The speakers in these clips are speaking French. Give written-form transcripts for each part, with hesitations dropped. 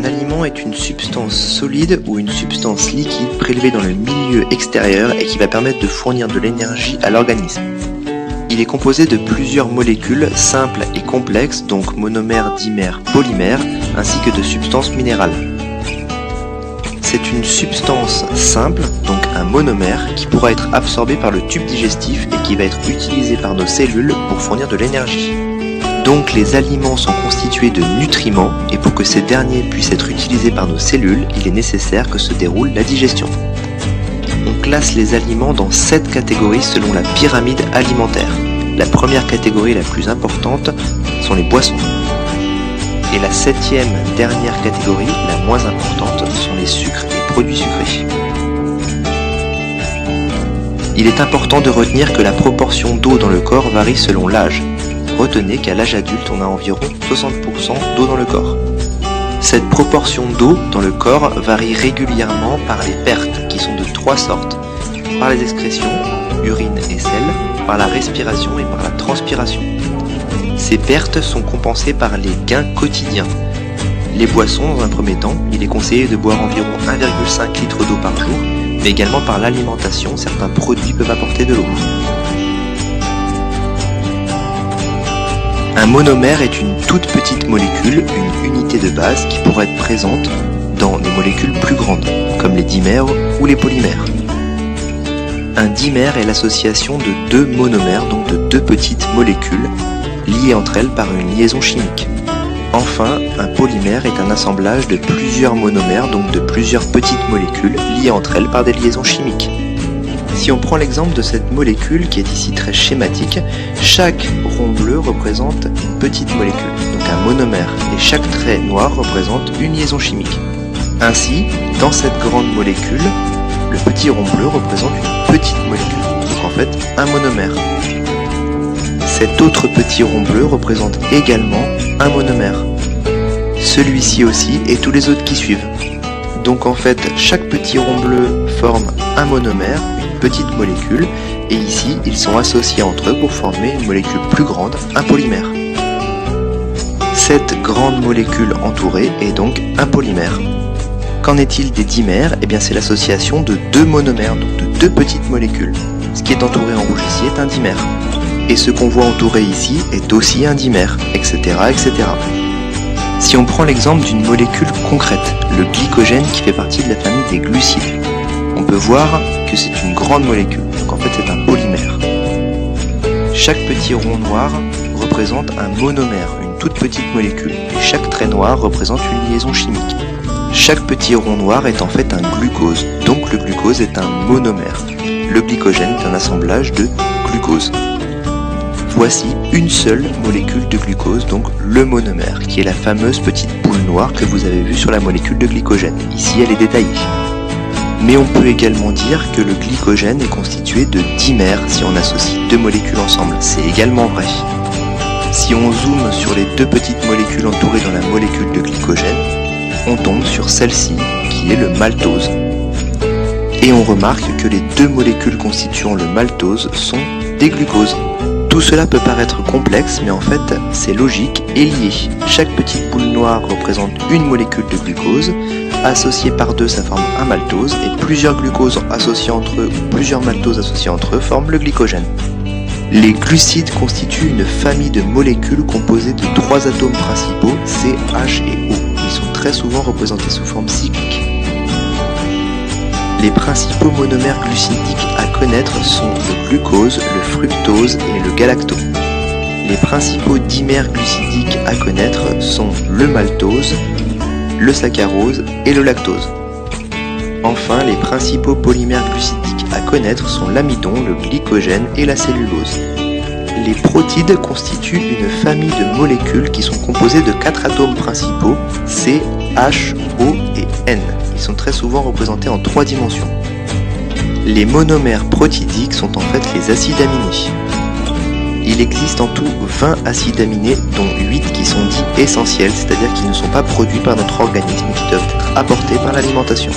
Un aliment est une substance solide ou une substance liquide prélevée dans le milieu extérieur et qui va permettre de fournir de l'énergie à l'organisme. Il est composé de plusieurs molécules simples et complexes, donc monomères, dimères, polymères, ainsi que de substances minérales. C'est une substance simple, donc un monomère, qui pourra être absorbé par le tube digestif et qui va être utilisé par nos cellules pour fournir de l'énergie. Donc les aliments sont constitués de nutriments et pour que ces derniers puissent être utilisés par nos cellules, il est nécessaire que se déroule la digestion. On classe les aliments dans 7 catégories selon la pyramide alimentaire. La première catégorie la plus importante sont les boissons. Et la 7e dernière catégorie, la moins importante, sont les sucres et produits sucrés. Il est important de retenir que la proportion d'eau dans le corps varie selon l'âge. Retenez qu'à l'âge adulte, on a environ 60% d'eau dans le corps. Cette proportion d'eau dans le corps varie régulièrement par les pertes, qui sont de 3 sortes. Par les excrétions, urine et sel, par la respiration et par la transpiration. Ces pertes sont compensées par les gains quotidiens. Les boissons, dans un premier temps, il est conseillé de boire environ 1,5 litre d'eau par jour, mais également par l'alimentation, certains produits peuvent apporter de l'eau. Un monomère est une toute petite molécule, une unité de base qui pourrait être présente dans des molécules plus grandes, comme les dimères ou les polymères. Un dimère est l'association de 2 monomères, donc de 2 petites molécules, liées entre elles par une liaison chimique. Enfin, un polymère est un assemblage de plusieurs monomères, donc de plusieurs petites molécules, liées entre elles par des liaisons chimiques. Si on prend l'exemple de cette molécule qui est ici très schématique, chaque rond bleu représente une petite molécule, donc un monomère, et chaque trait noir représente une liaison chimique. Ainsi, dans cette grande molécule, le petit rond bleu représente une petite molécule, donc en fait un monomère. Cet autre petit rond bleu représente également un monomère. Celui-ci aussi et tous les autres qui suivent. Donc en fait, chaque petit rond bleu forme un monomère, une petite molécule, et ici, ils sont associés entre eux pour former une molécule plus grande, un polymère. Cette grande molécule entourée est donc un polymère. Qu'en est-il des dimères? Eh bien c'est l'association de 2 monomères, donc de 2 petites molécules. Ce qui est entouré en rouge ici est un dimère. Et ce qu'on voit entouré ici est aussi un dimère, etc., etc. Si on prend l'exemple d'une molécule concrète, le glycogène qui fait partie de la famille des glucides, on peut voir que c'est une grande molécule, donc en fait c'est un polymère. Chaque petit rond noir représente un monomère, une toute petite molécule, et chaque trait noir représente une liaison chimique. Chaque petit rond noir est en fait un glucose, donc le glucose est un monomère. Le glycogène est un assemblage de glucose. Voici une seule molécule de glucose, donc le monomère, qui est la fameuse petite boule noire que vous avez vue sur la molécule de glycogène. Ici, elle est détaillée. Mais on peut également dire que le glycogène est constitué de dimères si on associe 2 molécules ensemble. C'est également vrai. Si on zoome sur les 2 petites molécules entourées dans la molécule de glycogène, on tombe sur celle-ci, qui est le maltose. Et on remarque que les 2 molécules constituant le maltose sont des glucoses. Tout cela peut paraître complexe, mais en fait, c'est logique et lié. Chaque petite boule noire représente une molécule de glucose, associée par 2, ça forme un maltose, et plusieurs glucoses associés entre eux, ou plusieurs maltoses associés entre eux, forment le glycogène. Les glucides constituent une famille de molécules composées de 3 atomes principaux, C, H et O. Ils sont très souvent représentés sous forme cyclique. Les principaux monomères glucidiques à connaître sont le glucose, le fructose et le galactose. Les principaux dimères glucidiques à connaître sont le maltose, le saccharose et le lactose. Enfin, les principaux polymères glucidiques à connaître sont l'amidon, le glycogène et la cellulose. Les protides constituent une famille de molécules qui sont composées de 4 atomes principaux, C, H, O et N. Ils sont très souvent représentés en 3 dimensions. Les monomères protidiques sont en fait les acides aminés. Il existe en tout 20 acides aminés, dont 8 qui sont dits essentiels, c'est-à-dire qui ne sont pas produits par notre organisme et qui doivent être apportés par l'alimentation.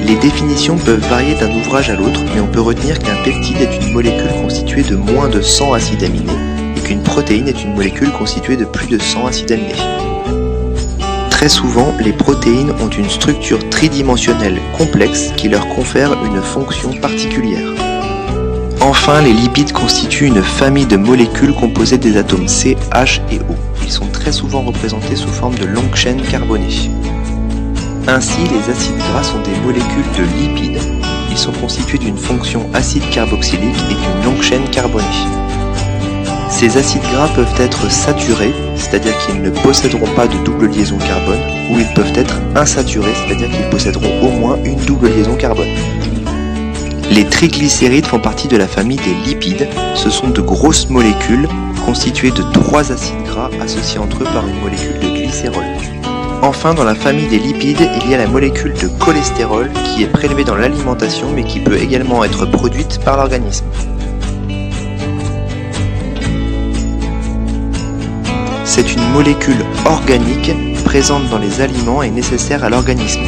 Les définitions peuvent varier d'un ouvrage à l'autre, mais on peut retenir qu'un peptide est une molécule constituée de moins de 100 acides aminés et qu'une protéine est une molécule constituée de plus de 100 acides aminés. Très souvent, les protéines ont une structure tridimensionnelle complexe qui leur confère une fonction particulière. Enfin, les lipides constituent une famille de molécules composées des atomes C, H et O. Ils sont très souvent représentés sous forme de longues chaînes carbonées. Ainsi, les acides gras sont des molécules de lipides. Ils sont constitués d'une fonction acide carboxylique et d'une longue chaîne carbonée. Ces acides gras peuvent être saturés, c'est-à-dire qu'ils ne posséderont pas de double liaison carbone, ou ils peuvent être insaturés, c'est-à-dire qu'ils posséderont au moins une double liaison carbone. Les triglycérides font partie de la famille des lipides. Ce sont de grosses molécules constituées de 3 acides gras associés entre eux par une molécule de glycérol. Enfin, dans la famille des lipides, il y a la molécule de cholestérol qui est prélevée dans l'alimentation mais qui peut également être produite par l'organisme. C'est une molécule organique présente dans les aliments et nécessaire à l'organisme.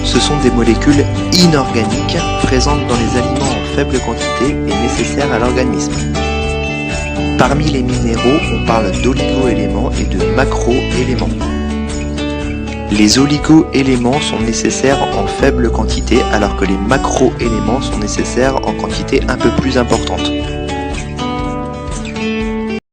Ce sont des molécules inorganiques présentes dans les aliments en faible quantité et nécessaires à l'organisme. Parmi les minéraux, on parle d'oligo-éléments et de macro-éléments. Les oligo-éléments sont nécessaires en faible quantité alors que les macro-éléments sont nécessaires en quantité un peu plus importante.